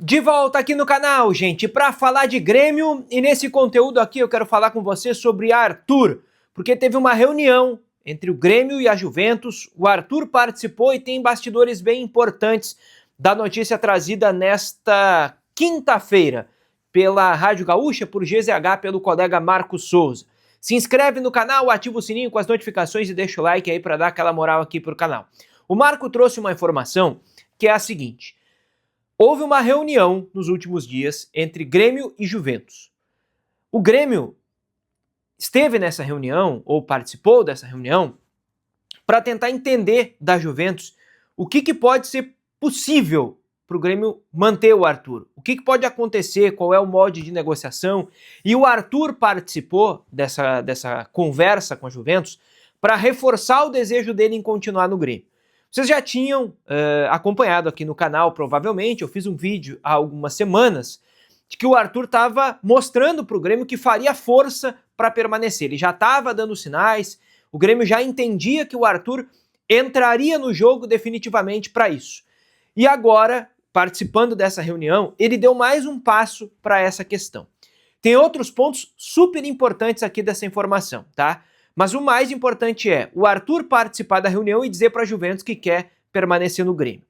De volta aqui no canal, gente, para falar de Grêmio, e nesse conteúdo aqui eu quero falar com você sobre Arthur, porque teve uma reunião entre o Grêmio e a Juventus, o Arthur participou e tem bastidores bem importantes da notícia trazida nesta quinta-feira pela Rádio Gaúcha, por GZH, pelo colega Marcos Souza. Se inscreve no canal, ativa o sininho com as notificações e deixa o like aí para dar aquela moral aqui pro canal. O Marco trouxe uma informação que é a seguinte: houve uma reunião nos últimos dias entre Grêmio e Juventus. O Grêmio esteve nessa reunião, ou participou dessa reunião, para tentar entender da Juventus o que pode ser possível para o Grêmio manter o Arthur. O que pode acontecer, qual é o modo de negociação. E o Arthur participou dessa conversa com a Juventus para reforçar o desejo dele em continuar no Grêmio. Vocês já tinham acompanhado aqui no canal, provavelmente, eu fiz um vídeo há algumas semanas, de que o Arthur estava mostrando para o Grêmio que faria força para permanecer. Ele já estava dando sinais, o Grêmio já entendia que o Arthur entraria no jogo definitivamente para isso. E agora, participando dessa reunião, ele deu mais um passo para essa questão. Tem outros pontos super importantes aqui dessa informação, tá? Mas o mais importante é o Arthur participar da reunião e dizer para a Juventus que quer permanecer no Grêmio.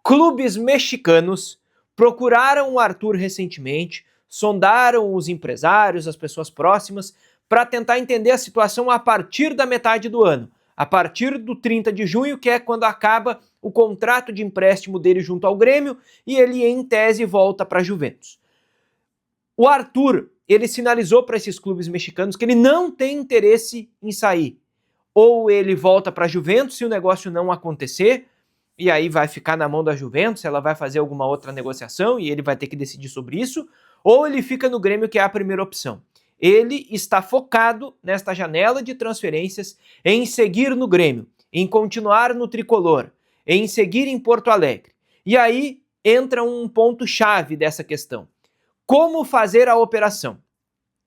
Clubes mexicanos procuraram o Arthur recentemente, sondaram os empresários, as pessoas próximas, para tentar entender a situação a partir da metade do ano, a partir do 30 de junho, que é quando acaba o contrato de empréstimo dele junto ao Grêmio, e ele, em tese, volta para a Juventus. O Arthur, ele sinalizou para esses clubes mexicanos que ele não tem interesse em sair. Ou ele volta para a Juventus se o negócio não acontecer, e aí vai ficar na mão da Juventus, ela vai fazer alguma outra negociação e ele vai ter que decidir sobre isso, ou ele fica no Grêmio, que é a primeira opção. Ele está focado nesta janela de transferências em seguir no Grêmio, em continuar no Tricolor, em seguir em Porto Alegre. E aí entra um ponto-chave dessa questão. Como fazer a operação?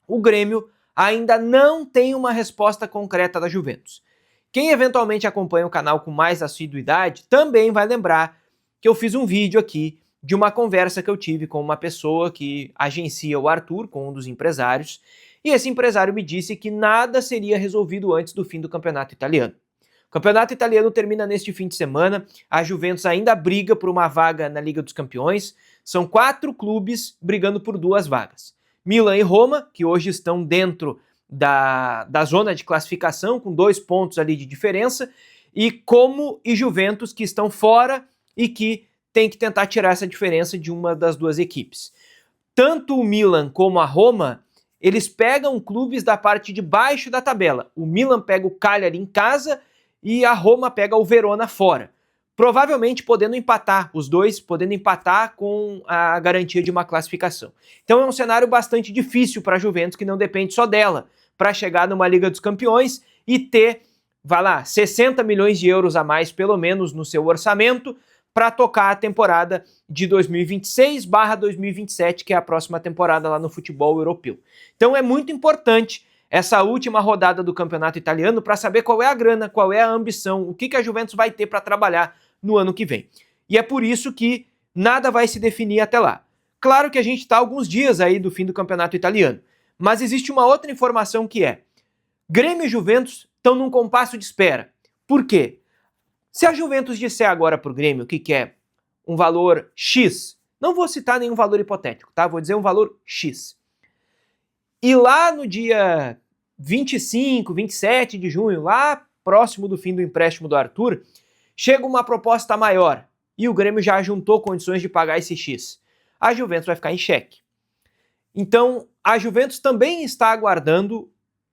O Grêmio ainda não tem uma resposta concreta da Juventus. Quem eventualmente acompanha o canal com mais assiduidade também vai lembrar que eu fiz um vídeo aqui de uma conversa que eu tive com uma pessoa que agencia o Arthur, com um dos empresários, e esse empresário me disse que nada seria resolvido antes do fim do campeonato italiano. O campeonato italiano termina neste fim de semana, a Juventus ainda briga por uma vaga na Liga dos Campeões, são 4 clubes brigando por 2 vagas. Milan e Roma, que hoje estão dentro da zona de classificação, com 2 pontos ali de diferença, e Como e Juventus, que estão fora e que tem que tentar tirar essa diferença de uma das 2 equipes. Tanto o Milan como a Roma, eles pegam clubes da parte de baixo da tabela. O Milan pega o Cagliari em casa e a Roma pega o Verona fora. Provavelmente podendo empatar, os dois podendo empatar com a garantia de uma classificação. Então é um cenário bastante difícil para a Juventus, que não depende só dela, para chegar numa Liga dos Campeões e ter, 60 milhões de euros a mais, pelo menos, no seu orçamento, para tocar a temporada de 2026/2027, que é a próxima temporada lá no futebol europeu. Então é muito importante essa última rodada do campeonato italiano para saber qual é a grana, qual é a ambição, o que a Juventus vai ter para trabalhar no ano que vem. E é por isso que nada vai se definir até lá. Claro que a gente está alguns dias aí do fim do campeonato italiano, mas existe uma outra informação que é: Grêmio e Juventus estão num compasso de espera. Por quê? Se a Juventus disser agora para o Grêmio que quer um valor X, não vou citar nenhum valor hipotético, tá? Vou dizer um valor X. E lá no dia 25, 27 de junho, lá próximo do fim do empréstimo do Arthur, chega uma proposta maior e o Grêmio já juntou condições de pagar esse X. A Juventus vai ficar em xeque. Então, a Juventus também está aguardando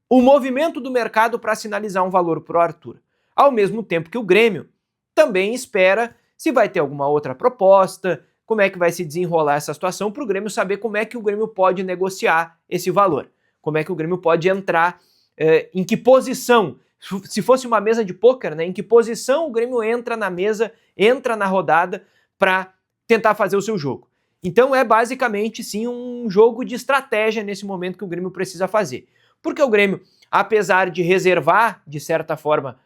o movimento do mercado para sinalizar um valor para o Arthur. Ao mesmo tempo que o Grêmio também espera se vai ter alguma outra proposta, como é que vai se desenrolar essa situação, para o Grêmio saber como é que o Grêmio pode negociar esse valor. Como é que o Grêmio pode entrar, em que posição, se fosse uma mesa de pôquer, né, em que posição o Grêmio entra na mesa, entra na rodada para tentar fazer o seu jogo. Então é basicamente sim um jogo de estratégia nesse momento que o Grêmio precisa fazer. Porque o Grêmio, apesar de reservar, de certa forma,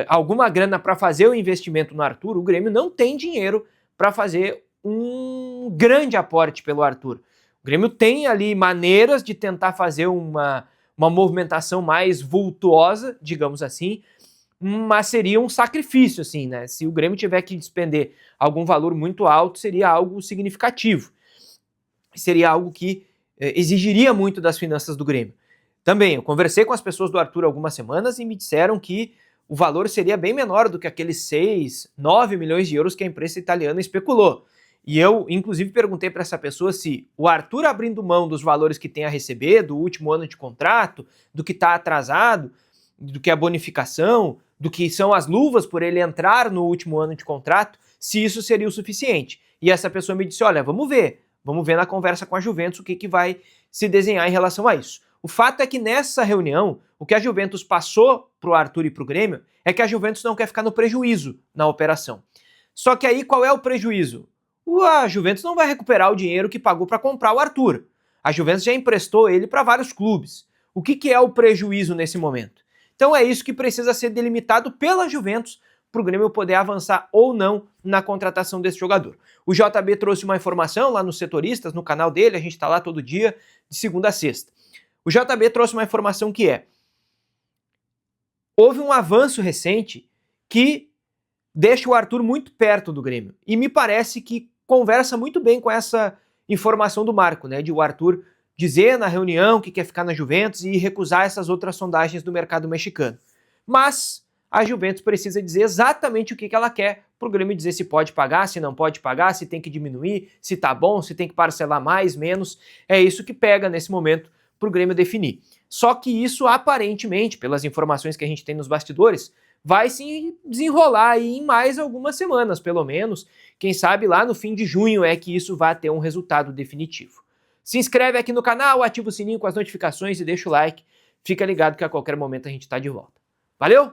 alguma grana para fazer o investimento no Arthur, o Grêmio não tem dinheiro para fazer um grande aporte pelo Arthur. O Grêmio tem ali maneiras de tentar fazer uma movimentação mais vultuosa, digamos assim, mas seria um sacrifício, assim, né? Se o Grêmio tiver que despender algum valor muito alto, seria algo significativo. Seria algo que exigiria muito das finanças do Grêmio. Também, eu conversei com as pessoas do Arthur algumas semanas e me disseram que o valor seria bem menor do que aqueles 6, 9 milhões de euros que a imprensa italiana especulou. E eu, inclusive, perguntei para essa pessoa se o Arthur abrindo mão dos valores que tem a receber, do último ano de contrato, do que está atrasado, do que é a bonificação, do que são as luvas por ele entrar no último ano de contrato, se isso seria o suficiente. E essa pessoa me disse, olha, vamos ver na conversa com a Juventus o que vai se desenhar em relação a isso. O fato é que nessa reunião, o que a Juventus passou para o Arthur e para o Grêmio é que a Juventus não quer ficar no prejuízo na operação. Só que aí qual é o prejuízo? A Juventus não vai recuperar o dinheiro que pagou para comprar o Arthur. A Juventus já emprestou ele para vários clubes. O que é o prejuízo nesse momento? Então é isso que precisa ser delimitado pela Juventus para o Grêmio poder avançar ou não na contratação desse jogador. O JB trouxe uma informação lá nos Setoristas, no canal dele, a gente está lá todo dia, de segunda a sexta. O JB trouxe uma informação que houve um avanço recente que deixa o Arthur muito perto do Grêmio. E me parece que conversa muito bem com essa informação do Marco, né? De o Arthur dizer na reunião que quer ficar na Juventus e recusar essas outras sondagens do mercado mexicano. Mas a Juventus precisa dizer exatamente o que ela quer para o Grêmio dizer se pode pagar, se não pode pagar, se tem que diminuir, se tá bom, se tem que parcelar mais, menos. É isso que pega nesse momento para o Grêmio definir. Só que isso, aparentemente, pelas informações que a gente tem nos bastidores, vai se desenrolar aí em mais algumas semanas, pelo menos. Quem sabe lá no fim de junho é que isso vai ter um resultado definitivo. Se inscreve aqui no canal, ativa o sininho com as notificações e deixa o like. Fica ligado que a qualquer momento a gente está de volta. Valeu?